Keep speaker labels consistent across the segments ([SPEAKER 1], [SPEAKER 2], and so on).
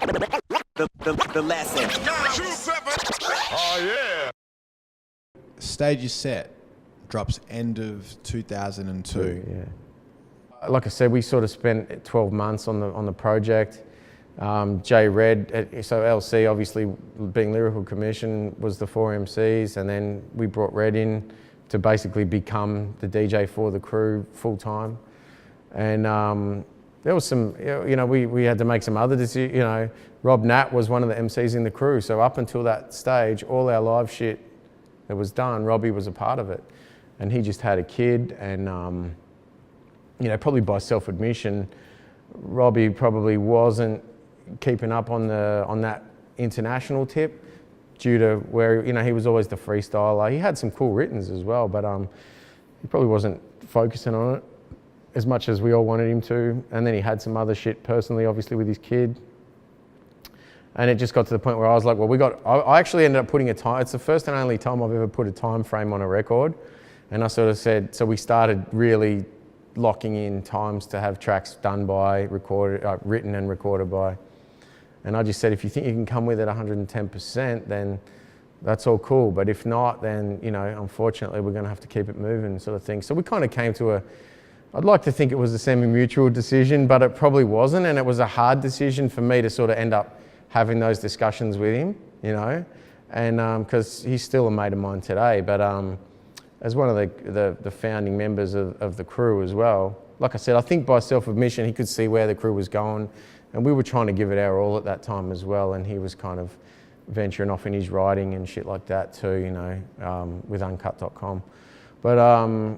[SPEAKER 1] The lesson.
[SPEAKER 2] Oh yeah.
[SPEAKER 3] Stage is set. Drops end of 2002.
[SPEAKER 4] Yeah. Like I said, we sort of spent 12 months on the project. Jay Red, so LC obviously being Lyrical Commission was the 4 MCs, and then we brought Red in to basically become the DJ for the crew full time. And there was some, we had to make some other decisions. Rob Nat was one of the MCs in the crew, so up until that stage, all our live shit that was done, Robbie was a part of it. And he just had a kid, and probably by self-admission, Robbie probably wasn't keeping up on that international tip due to where he was always the freestyler. He had some cool writtens as well, but he probably wasn't focusing on it as much as we all wanted him to. And then he had some other shit personally, obviously with his kid. And it just got to the point where I was like, well, I actually ended up putting a time. It's the first and only time I've ever put a time frame on a record. And I sort of said, so we started really locking in times to have tracks done by, written and recorded by. And I just said, if you think you can come with it 110%, then that's all cool. But if not, then, unfortunately, we're going to have to keep it moving, sort of thing. So we kind of came to I'd like to think it was a semi-mutual decision, but it probably wasn't. And it was a hard decision for me to sort of end up having those discussions with him, and because he's still a mate of mine today. But as one of the founding members of the crew as well, like I said, I think by self-admission, he could see where the crew was going. And we were trying to give it our all at that time as well. And he was kind of venturing off in his writing and shit like that too, with uncut.com. But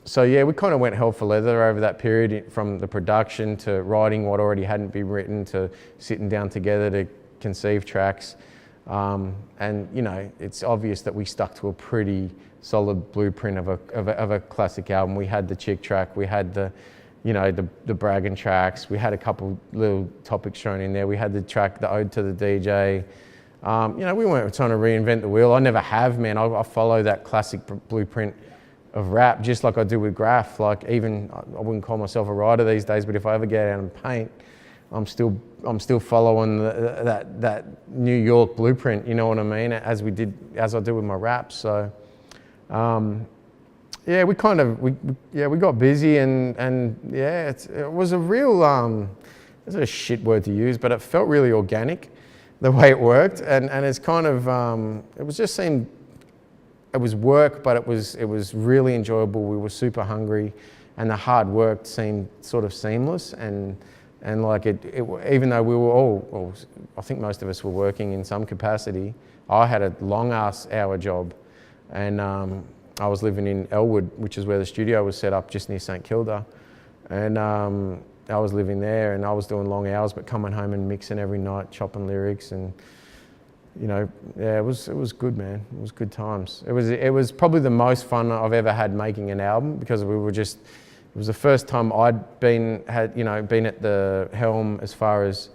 [SPEAKER 4] so yeah, we kind of went hell for leather over that period, from the production to writing what already hadn't been written to sitting down together to conceive tracks. And it's obvious that we stuck to a pretty solid blueprint of a classic album. We had the chick track, we had the bragging tracks. We had a couple little topics shown in there. We had the track, the Ode to the DJ. We weren't trying to reinvent the wheel. I never have, man. I follow that classic blueprint of rap, just like I do with graph. Like, even, I wouldn't call myself a writer these days, but if I ever get out and paint, I'm still following that New York blueprint, you know what I mean? As I do with my raps. So, yeah, we got busy and yeah, it was a real, it's a shit word to use, but it felt really organic, the way it worked. And it's kind of, it was work, but it was really enjoyable. We were super hungry, and the hard work seemed sort of seamless. And like even though we were all, I think most of us were working in some capacity, I had a long ass hour job, and I was living in Elwood, which is where the studio was set up, just near St Kilda. And I was living there, and I was doing long hours, but coming home and mixing every night, chopping lyrics, and it was good, man. It was good times. It was probably the most fun I've ever had making an album, because it was the first time I'd been at the helm as far as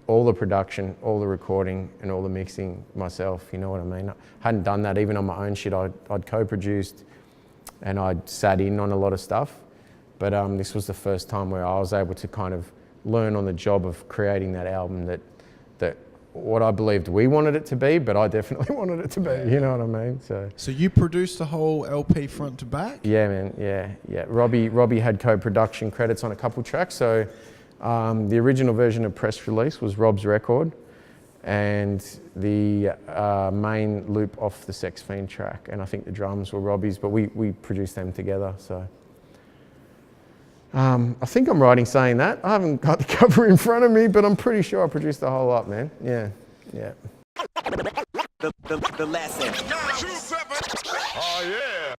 [SPEAKER 4] all the production, all the recording, and all the mixing myself, you know what I mean? I hadn't done that even on my own shit. I'd co-produced and I'd sat in on a lot of stuff. But this was the first time where I was able to kind of learn on the job of creating that album that what I believed we wanted it to be, but I definitely wanted it to be, you know what I mean?
[SPEAKER 3] So you produced the whole LP front to back?
[SPEAKER 4] Yeah, man, yeah. Robbie had co-production credits on a couple tracks, so the original version of Press Release was Rob's record, and the main loop off the Sex Fiend track, and I think the drums were Robbie's, but we produced them together, so. I think I'm right in saying that. I haven't got the cover in front of me, but I'm pretty sure I produced the whole lot, man. Yeah.
[SPEAKER 1] The lesson.
[SPEAKER 2] Oh yeah.